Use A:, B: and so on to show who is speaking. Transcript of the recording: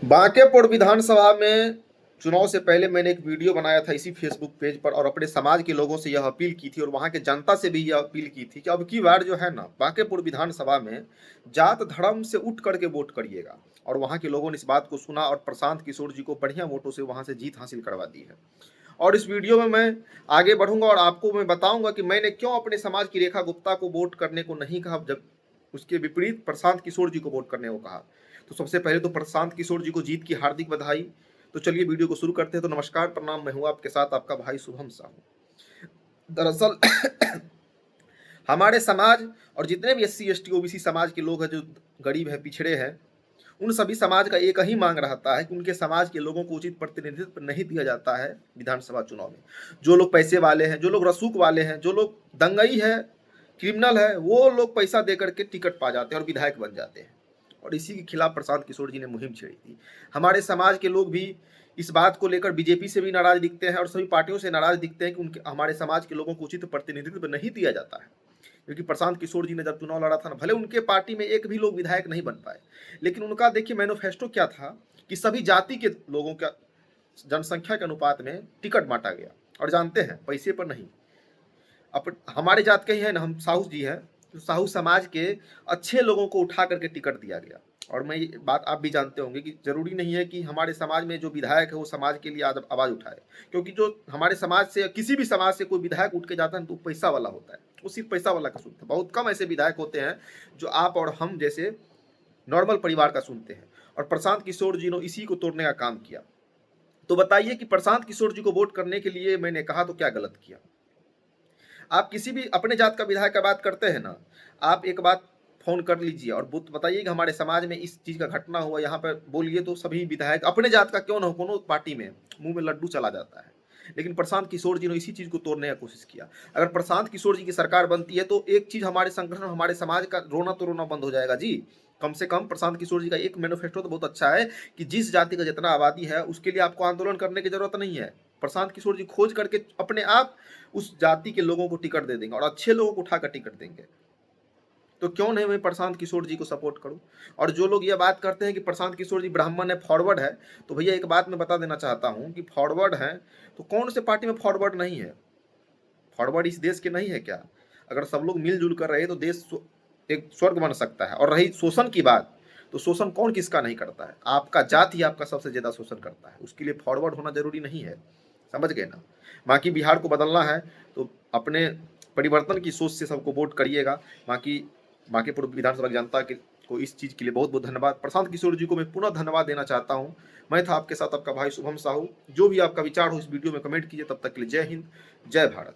A: बांकेपुर विधानसभा में चुनाव से पहले मैंने एक वीडियो बनाया था इसी फेसबुक पेज पर और अपने समाज के लोगों से यह अपील की थी और वहां के जनता से भी यह अपील की थी कि अब की बार जो है ना बांकेपुर विधानसभा में जात धर्म से उठ करके वोट करिएगा। और वहां के लोगों ने इस बात को सुना और प्रशांत किशोर जी को बढ़िया वोटों से वहां से जीत हासिल करवा दी है। और इस वीडियो में मैं आगे बढ़ूंगा और आपको मैं बताऊंगा कि मैंने क्यों अपने समाज की रेखा गुप्ता को वोट करने को नहीं कहा, जब उसके विपरीत प्रशांत किशोर जी को वोट करने को कहा। तो सबसे पहले तो प्रशांत किशोर जी को जीत की हार्दिक बधाई। तो चलिए वीडियो को शुरू करते हैं। तो नमस्कार, प्रणाम, मैं हूं आपके साथ आपका भाई शुभम साहू। दरअसल हमारे समाज और जितने भी एससी एसटी ओबीसी समाज के लोग हैं जो गरीब हैं, पिछड़े हैं, उन सभी समाज का एक ही मांग रहता है कि उनके समाज के लोगों को उचित प्रतिनिधित्व नहीं दिया जाता है विधानसभा चुनाव में। जो लोग पैसे वाले हैं, जो लोग रसूख वाले हैं, जो लोग दंगई है, क्रिमिनल है, वो लोग पैसा दे करके टिकट पा जाते हैं और विधायक बन जाते हैं। और इसी के खिलाफ प्रशांत किशोर जी ने मुहिम छेड़ी थी। हमारे समाज के लोग भी इस बात को लेकर बीजेपी से भी नाराज दिखते हैं और सभी पार्टियों से नाराज दिखते हैं कि उनके हमारे समाज के लोगों को उचित प्रतिनिधित्व नहीं दिया जाता है। क्योंकि प्रशांत किशोर जी ने जब चुनाव लड़ा था ना, भले उनके पार्टी में एक भी लोग विधायक नहीं बन पाए, लेकिन उनका देखिए मैनिफेस्टो क्या था कि सभी जाति के लोगों का जनसंख्या के अनुपात में टिकट बांटा गया। और जानते हैं, पैसे पर नहीं। अब हमारे जात के ही है ना, हम साहू जी हैं, तो साहू समाज के अच्छे लोगों को उठा करके टिकट दिया गया। और मैं ये बात आप भी जानते होंगे कि जरूरी नहीं है कि हमारे समाज में जो विधायक है वो समाज के लिए आवाज उठाए, क्योंकि जो हमारे समाज से किसी भी समाज से कोई विधायक उठ के जाता है तो पैसा वाला होता है, वो सिर्फ पैसा वाला का सुनता है। बहुत कम ऐसे विधायक होते हैं जो आप और हम जैसे नॉर्मल परिवार का सुनते हैं। और प्रशांत किशोर जी ने इसी को तोड़ने का काम किया। तो बताइए कि प्रशांत किशोर जी को वोट करने के लिए मैंने कहा तो क्या गलत किया। आप किसी भी अपने जात का विधायक का बात करते हैं ना, आप एक बात फोन कर लीजिए और बताइए कि हमारे समाज में इस चीज का घटना हुआ, यहाँ पर बोलिए, तो सभी विधायक अपने जात का क्यों ना हो, कोनो पार्टी में मुंह में लड्डू चला जाता है। लेकिन प्रशांत किशोर जी ने इसी चीज को तोड़ने का कोशिश किया। अगर प्रशांत किशोर जी की सरकार बनती है तो एक चीज हमारे संगठन, हमारे समाज का रोना तो रोना बंद हो जाएगा जी। कम से कम प्रशांत किशोर जी का एक मैनिफेस्टो तो बहुत अच्छा है कि जिस जाति का जितना आबादी है उसके लिए आपको आंदोलन करने की जरूरत नहीं है। प्रशांत किशोर जी खोज करके अपने आप उस जाति के लोगों को टिकट दे देंगे और अच्छे लोगों को उठाकर टिकट देंगे। तो क्यों नहीं मैं प्रशांत किशोर जी को सपोर्ट करूं। और जो लोग ये बात करते हैं कि प्रशांत किशोर जी ब्राह्मण है, फॉरवर्ड है, तो भैया एक बात मैं बता देना चाहता हूं कि फॉरवर्ड है तो कौन से पार्टी में फॉरवर्ड नहीं है। फॉरवर्ड इस देश के नहीं है क्या? अगर सब लोग मिलजुल कर रहे तो देश एक स्वर्ग बन सकता है। और रही शोषण की बात, तो शोषण कौन किसका नहीं करता है? आपका जात ही आपका सबसे ज्यादा शोषण करता है। उसके लिए फॉरवर्ड होना जरूरी नहीं है, समझ गए ना। बाकी बिहार को बदलना है तो अपने परिवर्तन की सोच से सबको वोट करिएगा। बाकी बांकीपुर विधानसभा की जनता के को इस चीज के लिए बहुत बहुत धन्यवाद। प्रशांत किशोर जी को मैं पुनः धन्यवाद देना चाहता हूं। मैं था आपके साथ आपका भाई शुभम साहू। जो भी आपका विचार हो इस वीडियो में कमेंट कीजिए। तब तक के लिए जय हिंद, जय भारत।